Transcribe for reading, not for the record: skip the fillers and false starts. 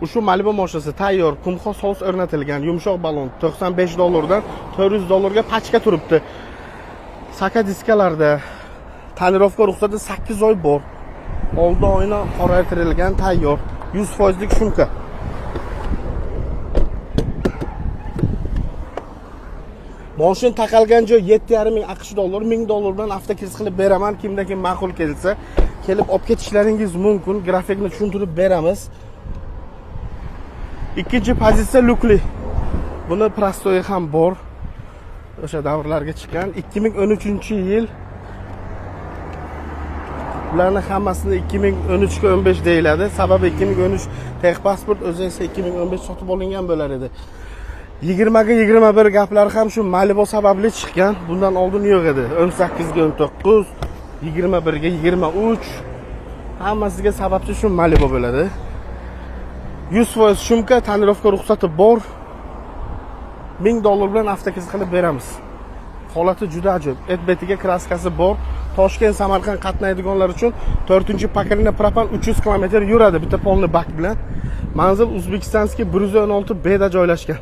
Shu Malibu mashinasi tayyor, qumxo'z sos o'rnatilgan, yumshoq balon $95 dan $400 ga pachka turibdi. Saka diskalarda tonirovka ruxsati 8 oy bor. Oldi oyna qoraytirilgan, tayyor, 100% lik shumka. Mashina taqalgan joy $7,500 AQSh, $1000 dan avtokiriz qilib beraman. Kimda kim ma'qul kelsa, kelib olib ketishlaringiz mumkin. Grafikni tushuntirib beramiz. Ikkinchi pozitsiya lukli. Buni prostoyi ham bor. O'sha davrlarga chiqqan 2013-yil. Bularning hammasini 2013 ga 15 deyiladi. Sababi 2013 texpasport, o'zi esa 2015 sotib olingan bo'lar edi. 20 ga 21 gaplar ham shu Malibu sababli chiqqan. Bundan oldin yo'q edi. 18 ga 19, 21 ga 23. Hammasiga sababchi shu Malibu bo'ladi. 100% shumka, tonirovka ruxsati bor. $1000 bilan avtokiriz qilib beramiz. Holati juda ajoyib. Et-betiga kraskasi bor. Toshkent, Samarqand qatnaydiganlar uchun 4-pokoleniya propan 300 km yuradi bitta polni bak bilan. Manzil O'zbekistonskiy 116 B da joylashgan.